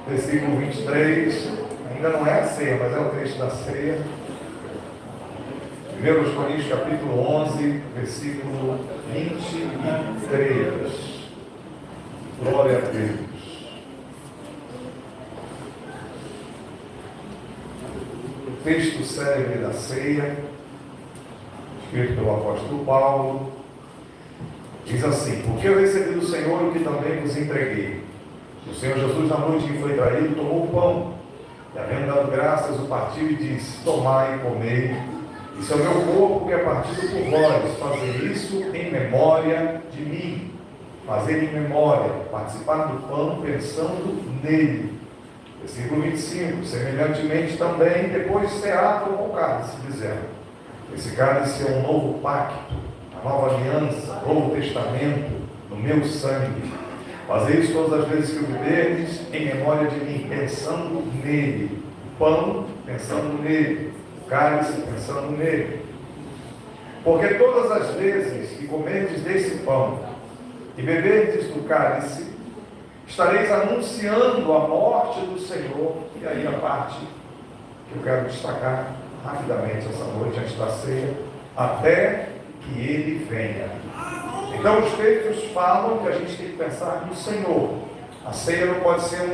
versículo 23, ainda não é a ceia, mas é o trecho da ceia. 1 Coríntios capítulo 11, versículo 23. Glória a Deus. O texto célebre da ceia, escrito pelo apóstolo Paulo, diz assim: porque eu recebi do Senhor o que também vos entreguei. O Senhor Jesus, na noite que foi traído, tomou o pão, e havendo dado graças, o partiu e disse: tomai e comei, isso é o meu corpo que é partido por vós, fazer isso em memória de mim. Fazer em memória, participar do pão pensando nele. Versículo 25, semelhantemente também, depois de cear, tomou o cálice, dizendo: esse cálice é um novo pacto, a nova aliança, novo testamento, no meu sangue. Fazer isso todas as vezes que o beberdes, em memória de mim, pensando nele. Pão, pensando nele. Cálice, pensando nele. Porque todas as vezes que comerdes desse pão e beberdes do cálice, estareis anunciando a morte do Senhor. E aí a parte que eu quero destacar rapidamente essa noite, antes da ceia, até que ele venha. Então os textos falam que a gente tem que pensar no Senhor. A ceia não pode ser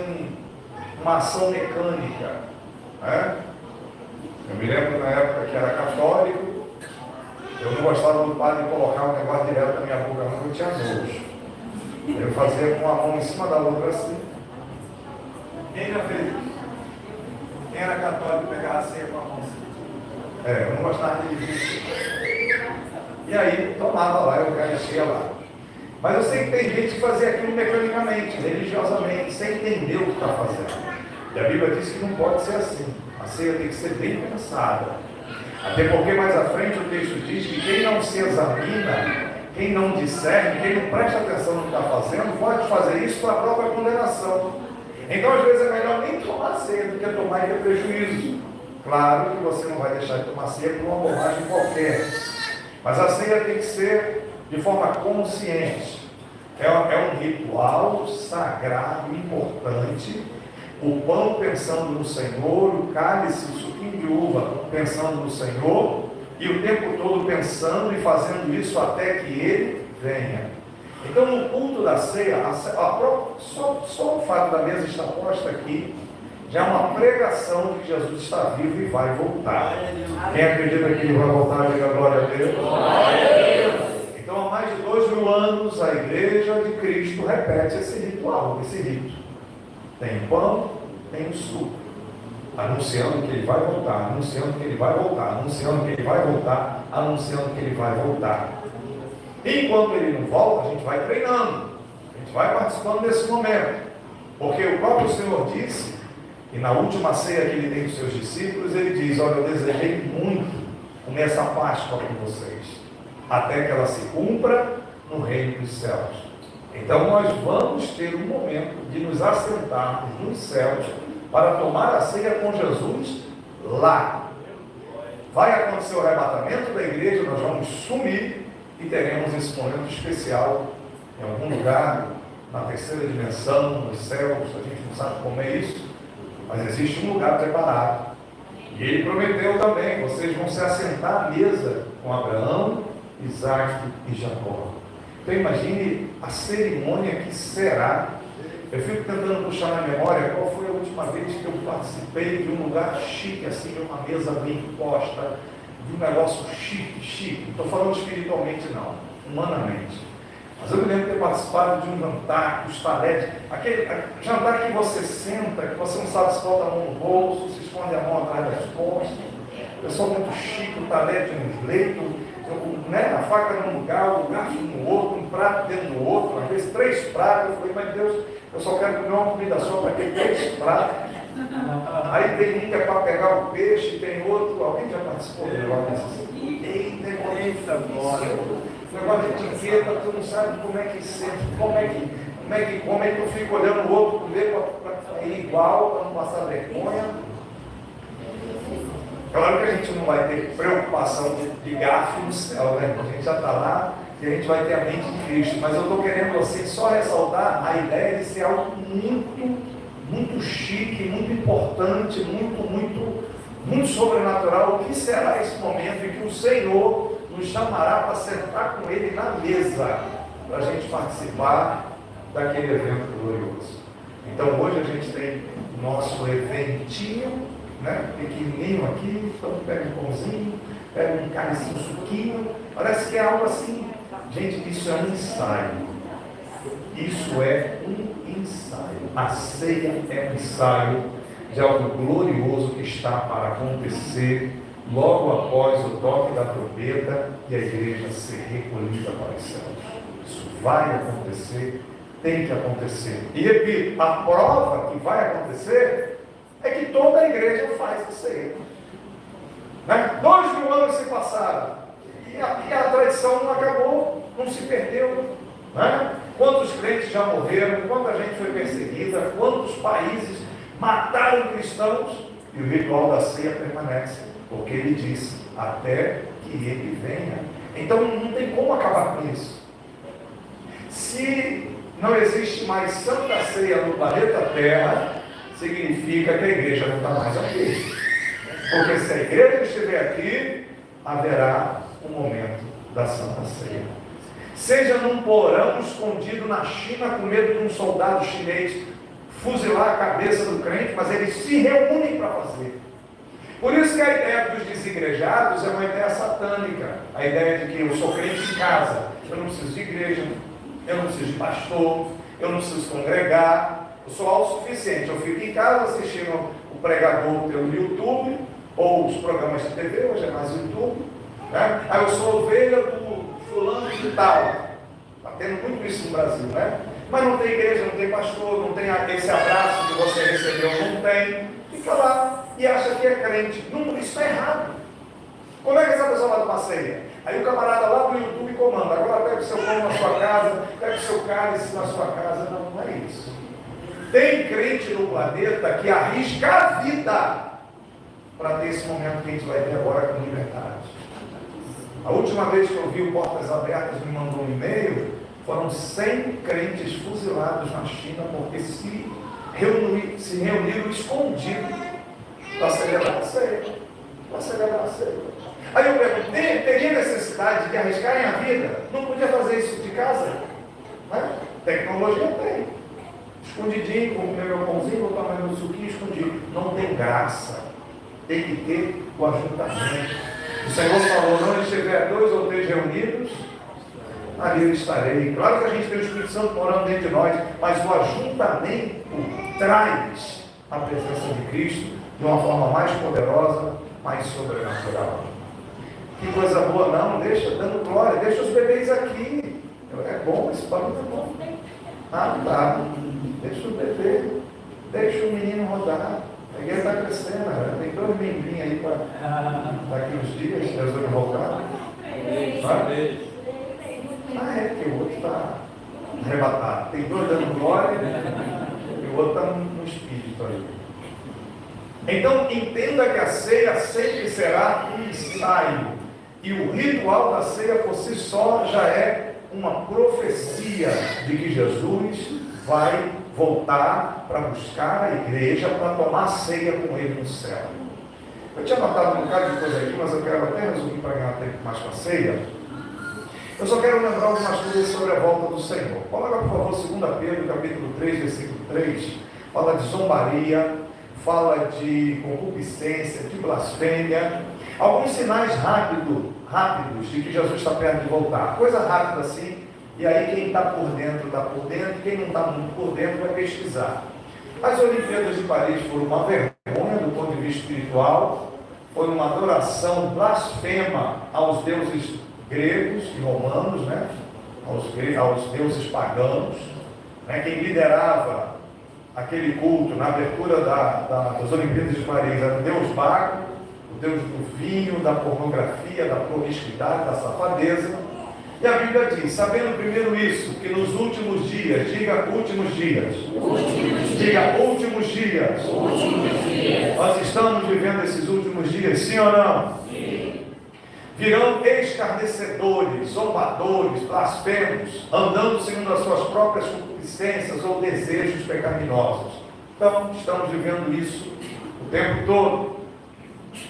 uma ação mecânica, né? Eu me lembro na época que era católico, eu não gostava do padre colocar um negócio direto na minha boca, não, eu tinha nojo. Eu fazia com a mão em cima da outra assim. Quem já fez isso? Quem era católico pegava a ceia com a mão assim? Eu não gostava de isso. E aí tomava lá, eu enchia lá. Mas eu sei que tem gente que fazia aquilo mecanicamente, religiosamente, sem entender o que está fazendo. E a Bíblia diz que não pode ser assim. A ceia tem que ser bem pensada. Até porque mais à frente o texto diz que quem não se examina, quem não discerne, quem não presta atenção no que está fazendo, pode fazer isso para a própria condenação. Então às vezes é melhor nem tomar ceia do que tomar e ter prejuízo. Claro que você não vai deixar de tomar ceia por uma bobagem qualquer. Mas a ceia tem que ser de forma consciente. É um ritual sagrado, importante. O pão pensando no Senhor, o cálice, o suquinho de uva pensando no Senhor, e o tempo todo pensando e fazendo isso até que Ele venha. Então no culto da ceia, só o fato da mesa estar posta aqui, já é uma pregação de que Jesus está vivo e vai voltar. Quem acredita que Ele vai voltar, diga glória a Deus. Glória a Deus. Então há mais de 2000 anos a Igreja de Cristo repete esse ritual, esse rito. Tem o pão, tem o suco, anunciando que Ele vai voltar, anunciando que Ele vai voltar, anunciando que Ele vai voltar, anunciando que Ele vai voltar. Enquanto Ele não volta, a gente vai treinando, a gente vai participando desse momento, porque o próprio Senhor disse, e na última ceia que Ele tem com seus discípulos, Ele diz: olha, eu desejei muito comer essa Páscoa com vocês, até que ela se cumpra no reino dos céus. Então nós vamos ter um momento de nos assentarmos nos céus para tomar a ceia com Jesus lá. Vai acontecer o arrebatamento da igreja, nós vamos sumir e teremos esse momento especial em algum lugar, na terceira dimensão, nos céus. A gente não sabe como é isso, mas existe um lugar preparado. E Ele prometeu também: vocês vão se assentar à mesa com Abraão, Isaac e Jacó. Então imagine a cerimônia que será. Eu fico tentando puxar na memória qual foi a última vez que eu participei de um lugar chique, assim, de uma mesa bem posta, de um negócio chique. Não estou falando espiritualmente não, humanamente. Mas eu me lembro de ter participado de um jantar, os talheres, aquele jantar que você senta, que você não sabe se bota a mão no bolso, se esconde a mão atrás das costas, pessoal muito chique, o talher de um leito, a faca num lugar, o garfo no outro, um prato dentro do outro, às vezes 3 pratos. Eu falei: mas Deus, eu só quero comer uma comida só para ter 3 pratos. Aí tem um que é para pegar o peixe, tem outro. Alguém já participou do negócio desse? Eita, glória! O negócio de etiqueta, tu não sabe como é que sente, como é que tu fica olhando o outro comer para ir igual, para não passar vergonha. Claro que a gente não vai ter preocupação de garfo no céu, né? A gente já está lá e a gente vai ter a mente de Cristo. Mas eu estou querendo só ressaltar a ideia de ser algo muito chique. chique, muito importante, muito sobrenatural. O que será esse momento em que o Senhor nos chamará para sentar com Ele na mesa, para a gente participar daquele evento glorioso? Então hoje a gente tem nosso eventinho, né, pequenininho aqui. Então pega um pãozinho, pega um cálice, um suquinho. Parece que é algo assim. Gente, isso é um ensaio. Isso é um ensaio. A ceia é um ensaio de algo glorioso que está para acontecer logo após o toque da trombeta e a igreja ser recolhida para os céus. Isso vai acontecer, tem que acontecer. E repito, a prova que vai acontecer é que toda a igreja faz a ceia. Né? 2000 anos se passaram e a tradição não acabou, não se perdeu. Né? Quantos crentes já morreram, quanta gente foi perseguida, quantos países mataram cristãos, e o ritual da ceia permanece, porque ele disse, até que ele venha. Então não tem como acabar com isso. Se não existe mais Santa Ceia no planeta Terra, significa que a igreja não está mais aqui. Porque se a igreja estiver aqui, haverá um momento da Santa Ceia. Seja num porão escondido na China, com medo de um soldado chinês fuzilar a cabeça do crente, mas eles se reúnem para fazer. Por isso que a ideia dos desigrejados é uma ideia satânica. A ideia de que eu sou crente em casa, eu não preciso de igreja, eu não preciso de pastor, eu não preciso congregar, eu sou autossuficiente. Eu fico em casa assistindo o pregador pelo YouTube, ou os programas de TV, hoje é mais YouTube, né? Aí eu sou ovelha do fulano de tal. Está tendo muito isso no Brasil, né? Mas não tem igreja, não tem pastor, não tem esse abraço que você recebeu, não tem. Fica lá e acha que é crente. Não, isso está errado. Como é que essa pessoa vai tomar ceia? Aí o camarada lá do YouTube comanda, agora pega o seu pão na sua casa, pega o seu cálice na sua casa. Não, não é isso. Tem crente no planeta que arrisca a vida para ter esse momento que a gente vai ter agora com liberdade. A última vez que eu vi o Portas Abertas me mandou um e-mail, foram 100 crentes fuzilados na China porque se reuniram escondidos para celebrar a ceia. Aí eu pergunto, teria necessidade de arriscarem a vida? Não podia fazer isso de casa? Né? Tecnologia tem. Escondidinho, comer meu pãozinho, botar meu suquinho escondido. Não tem graça. Tem que ter o ajuntamento. O Senhor falou, não estiver 2 ou 3 reunidos, ali eu estarei. Claro que a gente tem o Espírito Santo morando dentro de nós, mas o ajuntamento traz a presença de Cristo de uma forma mais poderosa, mais sobrenatural. Que coisa boa, não, deixa, dando glória, deixa os bebês aqui. É bom, esse barulho é bom. Ah, tá. Deixa o bebê, deixa o menino rodar. A igreja está crescendo, né? Tem 2 membrinhos aí para daqui uns dias, Jesus voltar. É que o outro está arrebatado. Tem 2 dando glória e o outro está no espírito aí. Então, entenda que a ceia sempre será um ensaio. E o ritual da ceia por si só já é uma profecia de que Jesus vai voltar para buscar a igreja para tomar ceia com ele no céu. Eu tinha anotado um bocado de coisa aqui, mas eu quero até resumir para ganhar tempo mais com a ceia. Eu só quero lembrar algumas coisas sobre a volta do Senhor. Coloca, por favor, 2 Pedro, capítulo 3, versículo 3. Fala de zombaria, fala de concupiscência, de blasfêmia. Alguns sinais rápidos de que Jesus está perto de voltar. Coisa rápida assim. E aí quem está por dentro, quem não está muito por dentro vai pesquisar. As Olimpíadas de Paris foram uma vergonha do ponto de vista espiritual, foi uma adoração blasfema aos deuses gregos e romanos, né? aos deuses paganos. Né? Quem liderava aquele culto na abertura das Olimpíadas de Paris era o deus Baco, o deus do vinho, da pornografia, da promiscuidade, da safadeza. E a Bíblia diz, sabendo primeiro isso, que nos últimos dias, diga últimos dias, diga últimos dias, nós estamos vivendo esses últimos dias, sim ou não? Sim. Virão escarnecedores, zombadores, blasfemos, andando segundo as suas próprias concupiscências ou desejos pecaminosos. Então, estamos vivendo isso o tempo todo.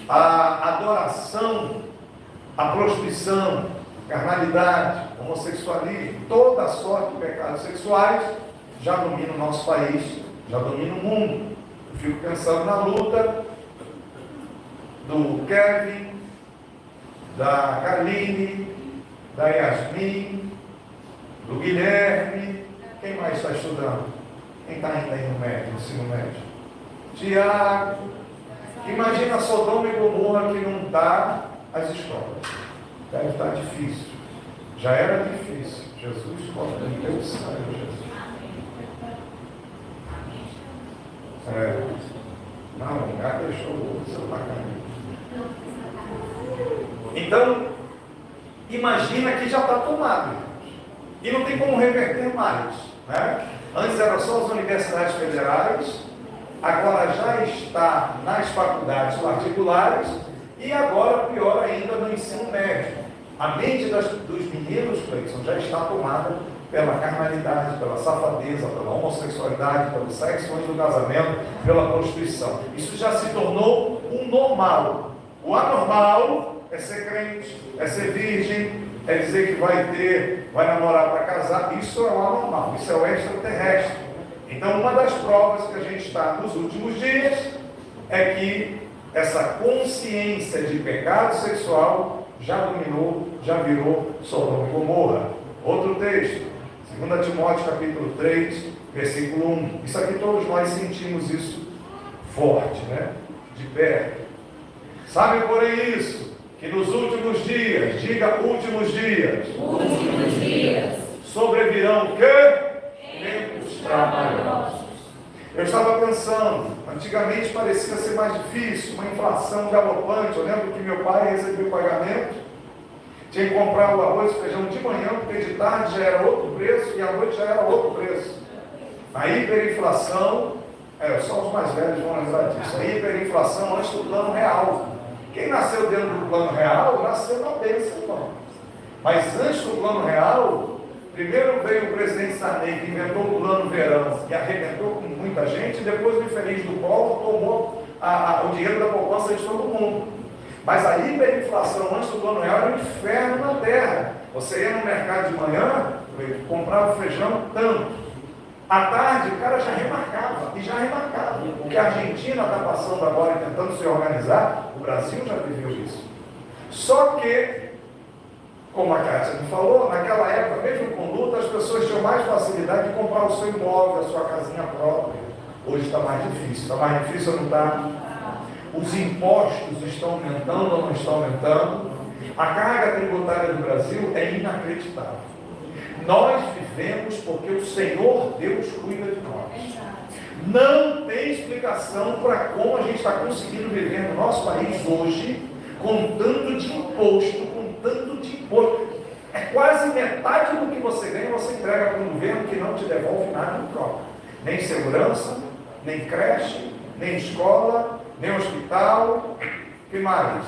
A adoração, a prostituição, carnalidade, homossexualismo, toda sorte de pecados sexuais já domina o nosso país, já domina o mundo. Eu fico pensando na luta do Kevin, da Kaline, da Yasmin, do Guilherme. Quem mais está estudando? Quem está ainda aí no médio, no ensino médio? Tiago. Imagina Sodoma e Gomorra que não dá as escolas. Deve estar difícil. Já era difícil. Jesus, corta em teu sangue, Jesus. Não, o lugar deixou o celular cair. Então, imagina que já está tomado. E não tem como reverter mais. Né? Antes eram só as universidades federais, agora já está nas faculdades particulares e agora, pior ainda, no ensino médio. A mente dos meninos, Cleison, já está tomada pela carnalidade, pela safadeza, pela homossexualidade, pelo sexo antes do casamento, pela prostituição. Isso já se tornou um normal. O anormal é ser crente, é ser virgem, é dizer que vai namorar para casar. Isso é o anormal, isso é o extraterrestre. Então, uma das provas que a gente está nos últimos dias é que essa consciência de pecado sexual já dominou, já virou Sodoma e Gomorra. Outro texto, 2 Timóteo capítulo 3, versículo 1. Isso aqui todos nós sentimos isso forte, né? De perto. Sabe, porém, isso, que nos últimos dias, diga últimos dias, sobrevirão o quê? Tempos trabalhosos. Eu estava pensando, antigamente parecia ser mais difícil, uma inflação galopante. Eu lembro que meu pai recebeu o pagamento, tinha que comprar o arroz e feijão de manhã, porque de tarde já era outro preço e à noite já era outro preço. A hiperinflação, só os mais velhos vão lembrar disso, a hiperinflação antes do plano real. Quem nasceu dentro do plano real, nasceu na bênção, irmão. Mas antes do plano real, primeiro veio o presidente Sarney, que inventou o plano verão, e arrebentou com muita gente, e depois o infeliz do Collor tomou o dinheiro da poupança de todo mundo. Mas a hiperinflação antes do plano real era um inferno na terra. Você ia no mercado de manhã, comprava feijão tanto. À tarde, o cara já remarcava, O que a Argentina está passando agora e tentando se organizar, o Brasil já viveu isso. Só que, como a Kátia me falou, naquela época, mesmo com luta, as pessoas tinham mais facilidade de comprar o seu imóvel, a sua casinha própria. Hoje está mais difícil. Está mais difícil ou não está? Os impostos estão aumentando ou não estão aumentando? A carga tributária do Brasil é inacreditável. Nós vivemos porque o Senhor Deus cuida de nós. Não tem explicação para como a gente está conseguindo viver no nosso país hoje com tanto de imposto, É quase metade do que você ganha, você entrega para um governo que não te devolve nada em troca. Nem segurança, nem creche, nem escola, nem hospital. O que mais?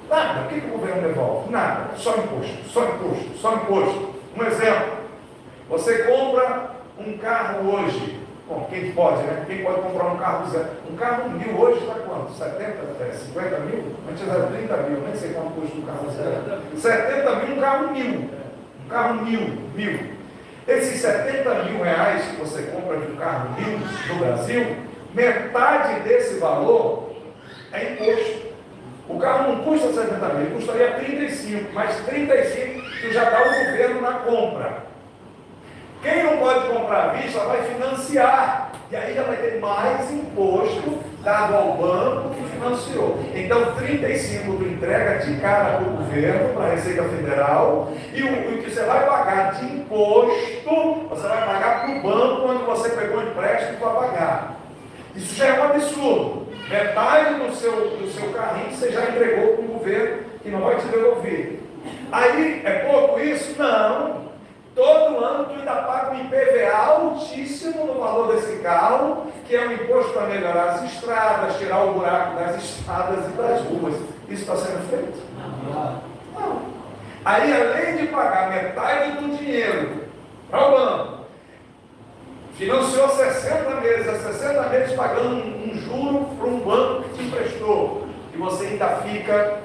Nada. O que o governo devolve? Nada. Só imposto. Um exemplo. Você compra um carro hoje. Bom, quem pode, né? Quem pode comprar um carro zero? Um carro 1.000 hoje está quanto? 50 mil? Antes era 30 mil, nem sei quanto custa um carro zero. 70 mil, um carro 1.000. Um carro mil. Esses 70 mil reais que você compra de um carro 1.000 no Brasil, metade desse valor é imposto. O carro não custa 70 mil, custaria 35, mas 35 que já dá o governo na compra. Quem não pode comprar à vista vai financiar, e aí já vai ter mais imposto dado ao banco que financiou. Então 35 tu entrega de cara para o governo, para a Receita Federal, e o que você vai pagar de imposto, você vai pagar para o banco quando você pegou empréstimo para pagar. Isso já é um absurdo. Metade do seu carrinho você já entregou para o governo que não vai te devolver. Aí é pouco isso? Não. Todo ano tu ainda paga um IPVA altíssimo no valor desse carro, que é um imposto para melhorar as estradas, tirar o buraco das estradas e das ruas. Isso está sendo feito? Não. Aí, além de pagar metade do dinheiro para o banco, Financiou 60 meses pagando um juro para um banco que te emprestou. E você ainda fica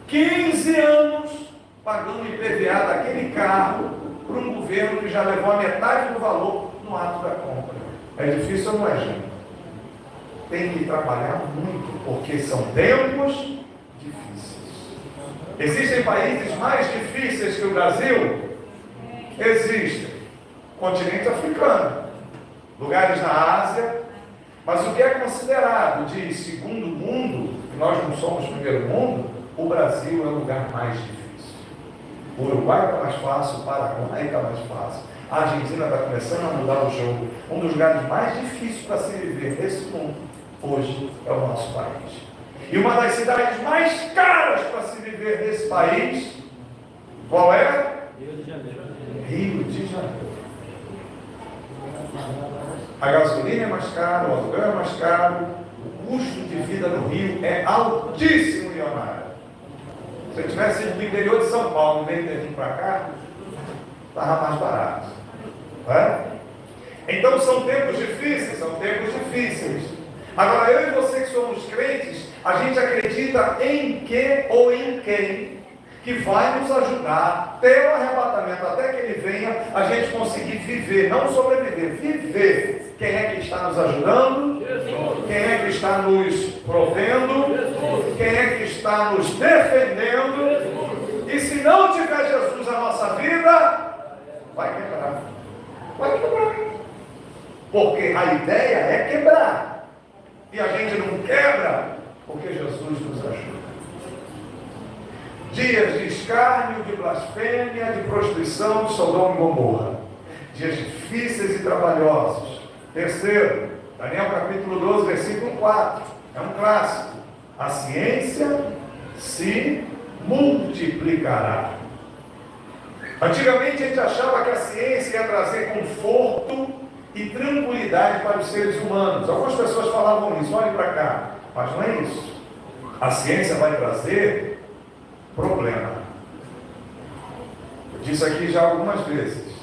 15 anos pagando IPVA daquele carro para um governo que já levou a metade do valor no ato da compra. É difícil ou não é, gente? Tem que trabalhar muito, porque são tempos difíceis. Existem países mais difíceis que o Brasil? Existem. Continente africano, lugares na Ásia, mas o que é considerado de segundo mundo, e nós não somos primeiro mundo, o Brasil é o lugar mais difícil. O Uruguai está mais fácil, o Paraguai está mais fácil, a Argentina está começando a mudar o jogo. Um dos lugares mais difíceis para se viver nesse mundo, hoje, é o nosso país. E uma das cidades mais caras para se viver nesse país, qual é? Rio de Janeiro. Rio de Janeiro. A gasolina é mais cara, o aluguel é mais caro, o custo de vida no Rio é altíssimo, Leonardo. Se eu tivesse ido do interior de São Paulo, em vez de vir para cá, estava mais barato. É? Então são tempos difíceis, Agora, eu e você que somos crentes, a gente acredita em que ou em quem que vai nos ajudar, ter o arrebatamento até que ele venha, a gente conseguir viver, não sobreviver, viver. Quem é que está nos ajudando? Jesus. Quem é que está nos provendo? Jesus. Quem é que está nos defendendo? Jesus. E se não tiver Jesus na nossa vida, vai quebrar. Vai quebrar. Porque a ideia é quebrar. E a gente não quebra porque Jesus nos ajuda. Dias de escárnio, de blasfêmia, de prostituição, de Sodoma e Gomorra. Dias difíceis e trabalhosos. Terceiro, Daniel capítulo 12, versículo 4. É um clássico. A ciência se multiplicará. Antigamente a gente achava que a ciência ia trazer conforto e tranquilidade para os seres humanos. Algumas pessoas falavam isso, olhem para cá. Mas não é isso. A ciência vai trazer problema. Eu disse aqui já algumas vezes.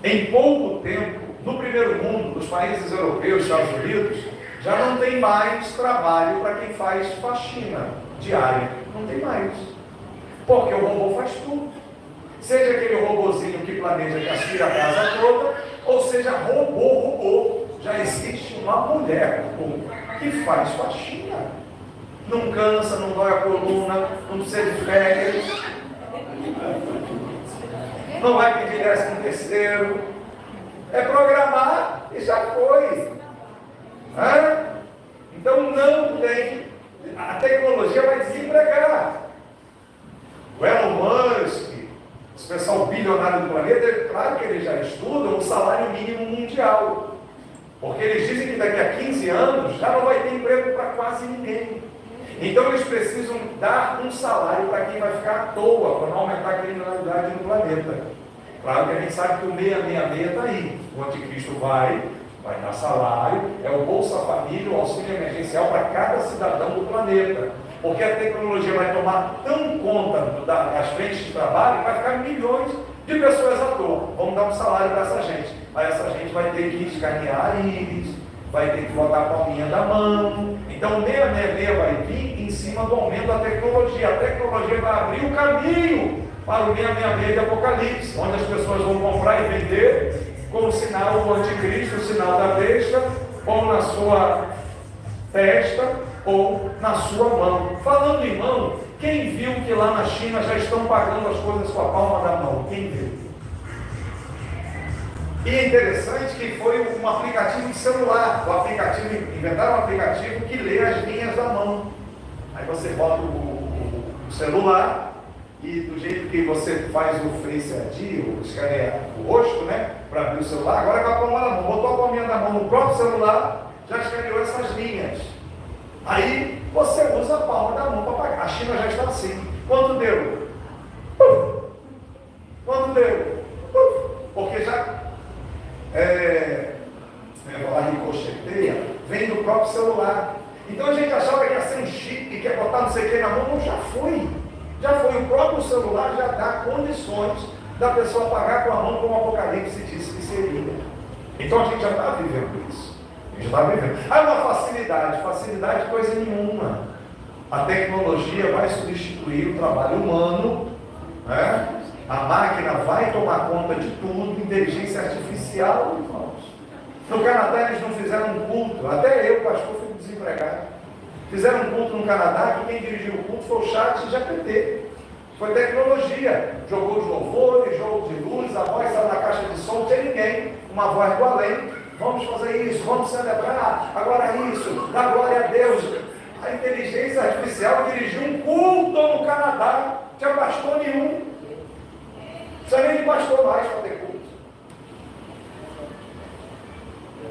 Em pouco tempo, no primeiro mundo, nos países europeus, Estados Unidos, já não tem mais trabalho para quem faz faxina diária. Não tem mais. Porque o robô faz tudo. Seja aquele robozinho que planeja, que aspira a casa toda, ou seja, robô. Já existe uma mulher que faz faxina. Não cansa, não dói a coluna, não precisa de férias, não vai pedir 13º. É programar e já foi. Então não tem. A tecnologia vai desempregar. O Elon Musk, esse pessoal bilionário do planeta, é claro que eles já estudam o salário mínimo mundial. Porque eles dizem que daqui a 15 anos já não vai ter emprego para quase ninguém. Então eles precisam dar um salário para quem vai ficar à toa, para não aumentar a criminalidade no planeta. Claro que a gente sabe que o 666 está aí. O anticristo vai dar salário, é o Bolsa Família, o auxílio emergencial para cada cidadão do planeta. Porque a tecnologia vai tomar tão conta das frentes de trabalho que vai ficar milhões de pessoas à toa. Vamos dar um salário para essa gente. Aí essa gente vai ter que escanear a íris, vai ter que botar a palminha da mão. Então o 666 vai vir em cima do aumento da tecnologia. A tecnologia vai abrir o caminho para o 666 de Apocalipse, onde as pessoas vão comprar e vender com o sinal do anticristo, o sinal da besta, ou na sua testa, ou na sua mão. Falando em mão, quem viu que lá na China já estão pagando as coisas com a palma da mão? Quem viu? E é interessante que foi um aplicativo de celular. Inventaram um aplicativo que lê as linhas da mão. Aí você bota o celular e do jeito que você faz o Face ID, ou escaneia o rosto, né? Para abrir o celular, agora é com a palma da mão. Botou a palminha da mão no próprio celular, já escaneou essas linhas. Aí você usa a palma da mão para pagar. A China já está assim. Quanto deu? Quanto deu? Porque já ricocheteia, vem do próprio celular. Então a gente achava que ia ser um chip, que ia botar não sei o que na mão, não, já foi. O próprio celular já dá condições da pessoa pagar com a mão, como o Apocalipse disse que seria. Então a gente já está vivendo isso. A gente já está vivendo. Ah, uma facilidade. Facilidade coisa nenhuma. A tecnologia vai substituir o trabalho humano, né? A máquina vai tomar conta de tudo, inteligência artificial, irmãos. No Canadá eles não fizeram um culto, até eu, pastor, fui desempregado. Fizeram um culto no Canadá que quem dirigiu o culto foi o chat GPT. Foi tecnologia. Jogou os louvores, jogo de luz, a voz saiu da caixa de som, não tem ninguém. Uma voz do além. Vamos fazer isso, vamos celebrar, agora isso, dá glória a Deus. A inteligência artificial dirigiu um culto no Canadá, não tinha pastor nenhum. Não precisa nem de pastor mais para ter culto.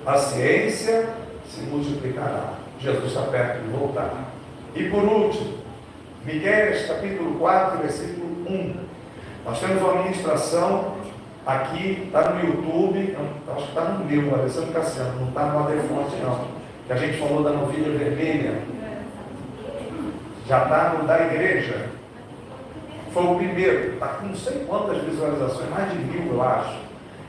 A ciência se multiplicará. Jesus está perto de voltar. E por último, Miqueias capítulo 4, versículo 1. Nós temos uma ministração aqui, está no YouTube, acho que está no meu, Alessandro Cassiano, não está no Adefonte não. Que a gente falou da novilha vermelha. Já está no da igreja. Foi o primeiro, está com não sei quantas visualizações, mais de 1000 eu acho.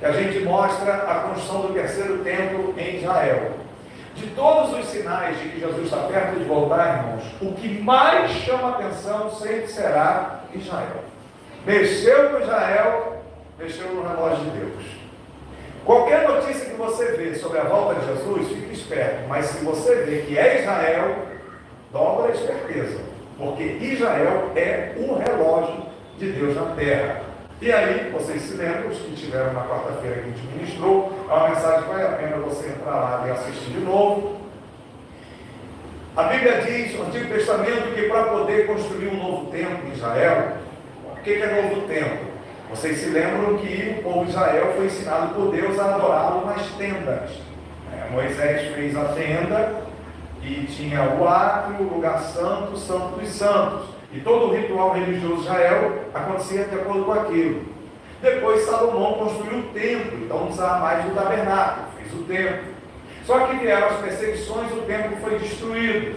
Que a gente mostra a construção do terceiro templo em Israel. De todos os sinais de que Jesus está perto de voltar, irmãos, o que mais chama atenção sempre será Israel. Mexeu com Israel, mexeu no relógio de Deus. Qualquer notícia que você vê sobre a volta de Jesus, fique esperto. Mas se você vê que é Israel, dobra a esperteza. Porque Israel é o relógio de Deus na terra. E aí, vocês se lembram, os que tiveram na quarta-feira que a gente ministrou, é uma mensagem que vale a pena você entrar lá e assistir de novo. A Bíblia diz, no Antigo Testamento, que para poder construir um novo templo em Israel, o que é novo templo? Vocês se lembram que o povo de Israel foi ensinado por Deus a adorá-lo nas tendas. Moisés fez a tenda e tinha o átrio, o lugar santo, santo dos santos. E todo o ritual religioso de Israel acontecia de acordo com aquilo. Depois Salomão construiu o templo, então não precisava mais do tabernáculo, fez o templo. Só que vieram as perseguições, o templo foi destruído.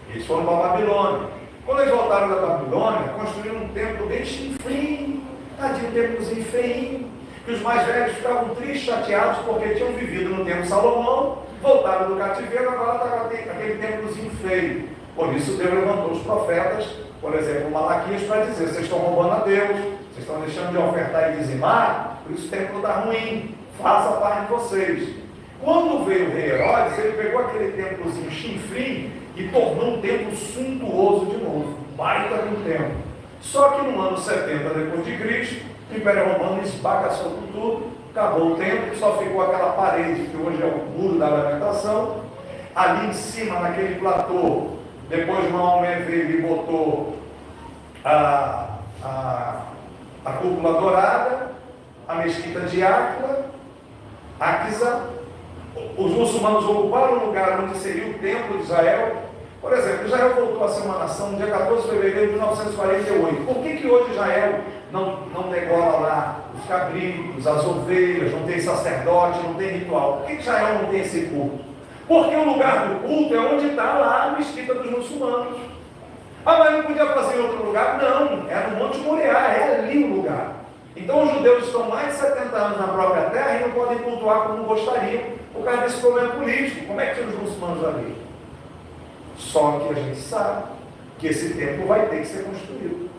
Eles foram para a Babilônia. Quando eles voltaram da Babilônia, construíram um templo bem chinfrinho, tadinho, um templozinho feinho, que os mais velhos ficavam tristes, chateados, porque tinham vivido no tempo de Salomão, voltaram do cativeiro, agora estava aquele templozinho feio. Por isso Deus levantou os profetas, por exemplo, Malaquias, para dizer: vocês estão roubando a Deus, vocês estão deixando de ofertar e dizimar, por isso o templo está ruim, faça a parte de vocês. Quando veio o rei Herodes, ele pegou aquele templozinho chinfrim e tornou um templo suntuoso de novo, baita de um templo. Só que no ano 70 depois de Cristo, o Império Romano esbagaçou com tudo, acabou o templo, só ficou aquela parede que hoje é o muro da lamentação. Ali em cima, naquele platô, depois Maomé veio e botou a cúpula dourada, a mesquita de Áquisa. Os muçulmanos ocuparam o lugar onde seria o templo de Israel. Por exemplo, Israel voltou a ser uma nação no dia 14 de fevereiro de 1948. Por que hoje Israel não degola lá os cabritos, as ovelhas, não tem sacerdote, não tem ritual? Por que Israel não tem esse culto? Porque o lugar do culto é onde está lá a mesquita dos muçulmanos. Ah, mas não podia fazer em outro lugar? Não, era no Monte Moriá, é ali o lugar. Então os judeus estão mais de 70 anos na própria terra e não podem cultuar como gostariam, por causa desse problema político. Como é que tinha os muçulmanos ali? Só que a gente sabe que esse templo vai ter que ser construído.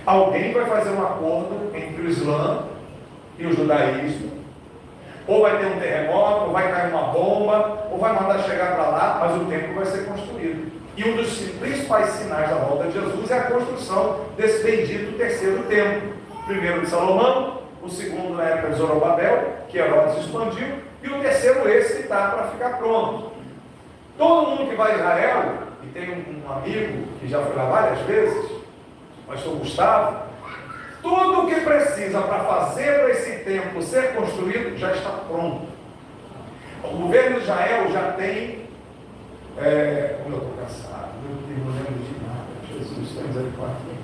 Alguém vai fazer um acordo entre o Islã e o judaísmo. Ou vai ter um terremoto, ou vai cair uma bomba, ou vai mandar chegar para lá, mas o templo vai ser construído. E um dos principais sinais da volta de Jesus é a construção desse bendito terceiro templo. O primeiro de Salomão, o segundo na época de Zorobabel, que Herodes expandiu, e o terceiro esse que está para ficar pronto. Todo mundo que vai a Israel, e tem um amigo que já foi lá várias vezes, o pastor Gustavo, tudo o que precisa para fazer para esse templo ser construído já está pronto. O governo de Israel já tem, como eu estou cansado, meu Deus, não lembro de nada, Jesus, tem misericórdia.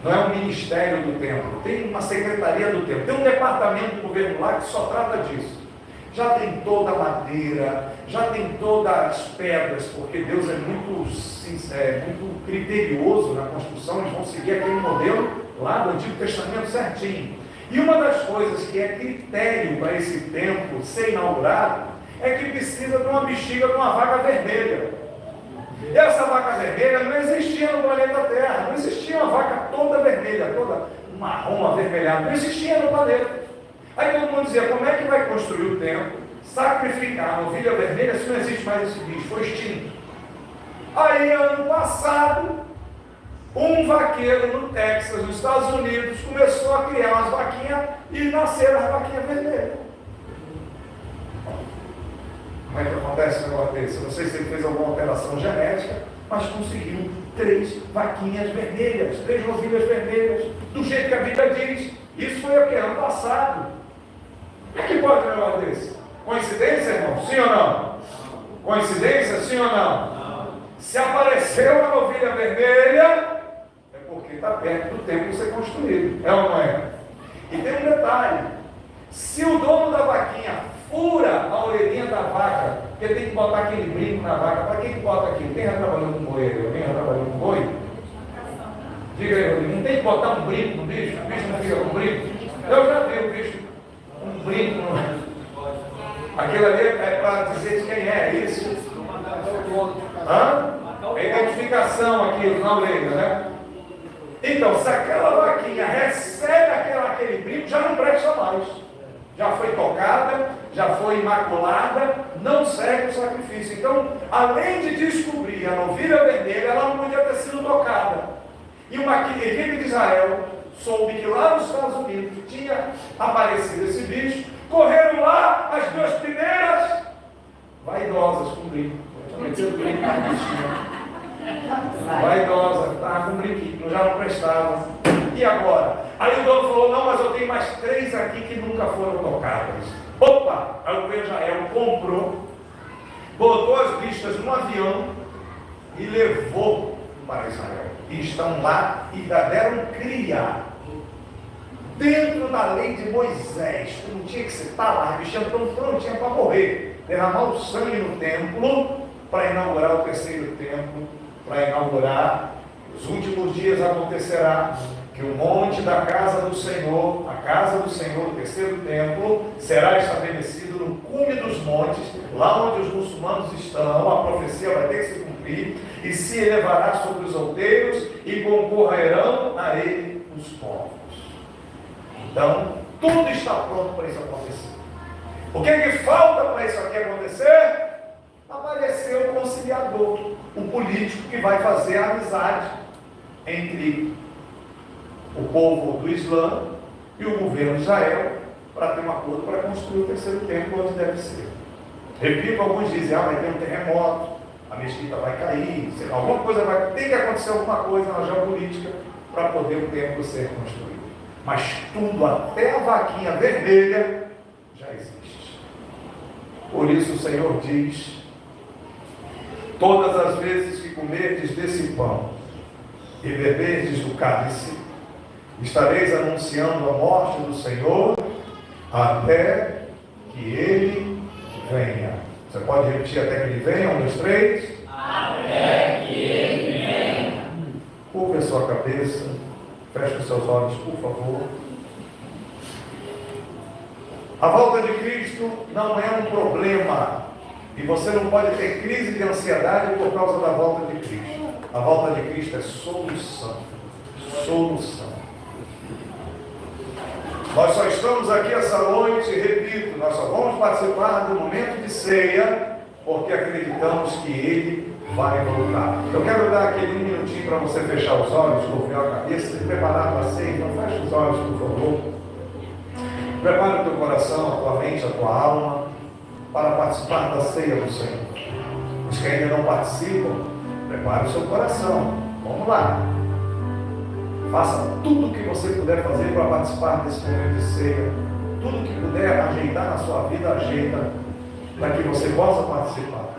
Não é um ministério do templo, tem uma secretaria do templo, tem um departamento do governo lá que só trata disso. Já tem toda a madeira, já tem todas as pedras, porque Deus é muito sincero, muito criterioso na construção, eles vão seguir aquele modelo lá do Antigo Testamento certinho. E uma das coisas que é critério para esse templo ser inaugurado é que precisa de uma bexiga de uma vaca vermelha. E essa vaca vermelha não existia no planeta Terra, não existia uma vaca toda vermelha, toda marrom, avermelhada, não existia no planeta. Aí todo mundo dizia, como é que vai construir o templo, sacrificar a novilha vermelha se não existe mais esse bicho, foi extinto. Aí ano passado, um vaqueiro no Texas, nos Estados Unidos, começou a criar umas vaquinhas e nasceram as vaquinhas vermelhas. Como é que acontece o negócio desse? Eu não sei se ele fez alguma alteração genética, mas conseguiu 3 vaquinhas vermelhas, 3 novilhas vermelhas, do jeito que a Bíblia diz. Isso foi o que? Ano passado. Como é que pode um negócio desse? Coincidência, irmão? Sim ou não? Coincidência, sim ou não? Se apareceu uma novilha vermelha, é porque está perto do tempo ser construído. É ou não é? E tem um detalhe: se o dono da vaquinha fura a orelhinha da vaca, porque tem que botar aquele brinco na vaca, para quem que bota aquilo? Quem já trabalhou com boi? Alguém já trabalhou com boi? Diga aí, Rodrigo, não tem que botar um brinco no bicho? O bicho não fica com brinco? Eu já vi o bicho, um brinco no... Aquilo ali é para dizer de quem é isso. Hã? É identificação aqui na orelha, né? Então, se aquela vaquinha recebe aquele brinco, já não presta mais. Já foi tocada, já foi imaculada, não serve o sacrifício. Então, além de descobrir a novilha vermelha, ela não podia ter sido tocada. E uma equipe de Israel soube que lá nos Estados Unidos tinha aparecido esse bicho, correram lá as 2 primeiras vaidosas com brinco. Vaidosa, estava com brinquinho, já não prestava. E agora? Aí o dono falou, não, mas eu tenho mais 3 aqui que nunca foram tocadas. Opa! Aí o rei Israel comprou, botou as bichas no avião e levou para Israel. E estão lá e já deram cria. Dentro da lei de Moisés, que não tinha que ser lá, as bichas estão prontinhas para morrer. Derramar o sangue no templo para inaugurar o 3º templo, para inaugurar. Os últimos dias acontecerá que o monte da casa do Senhor, a casa do Senhor, o 3º templo, será estabelecido no cume dos montes, lá onde os muçulmanos estão. A profecia vai ter que se cumprir, e se elevará sobre os outeiros, e concorrerão a ele os povos. Então, tudo está pronto para isso acontecer. O que é que falta para isso aqui acontecer? Apareceu o conciliador, o político que vai fazer a amizade entre o povo do Islã e o governo de Israel, para ter um acordo para construir o 3º templo onde deve ser. Repito, alguns dizem, vai ter um terremoto, a mesquita vai cair, sei lá, alguma coisa vai ter que acontecer, alguma coisa na geopolítica para poder o templo ser construído. Mas tudo, até a vaquinha vermelha, já existe. Por isso o Senhor diz, todas as vezes que comerdes desse pão e beberdes do cálice, estareis anunciando a morte do Senhor até que Ele venha. Você pode repetir até que Ele venha? 1, 2, 3. Até que Ele venha. Curva a sua cabeça, feche os seus olhos, por favor. A volta de Cristo não é um problema, e você não pode ter crise de ansiedade por causa da volta de Cristo. A volta de Cristo é solução. Solução. Nós só estamos aqui essa noite, repito, nós só vamos participar do momento de ceia, porque acreditamos que Ele vai voltar. Eu quero dar aquele 1 minutinho para você fechar os olhos, curvar a cabeça, se preparar para a ceia. Então feche os olhos, por favor. Prepare o teu coração, a tua mente, a tua alma, para participar da ceia do Senhor. Os que ainda não participam, prepare o seu coração. Vamos lá. Faça tudo o que você puder fazer para participar desse momento de ceia. Tudo que puder ajeitar na sua vida, ajeita, para que você possa participar.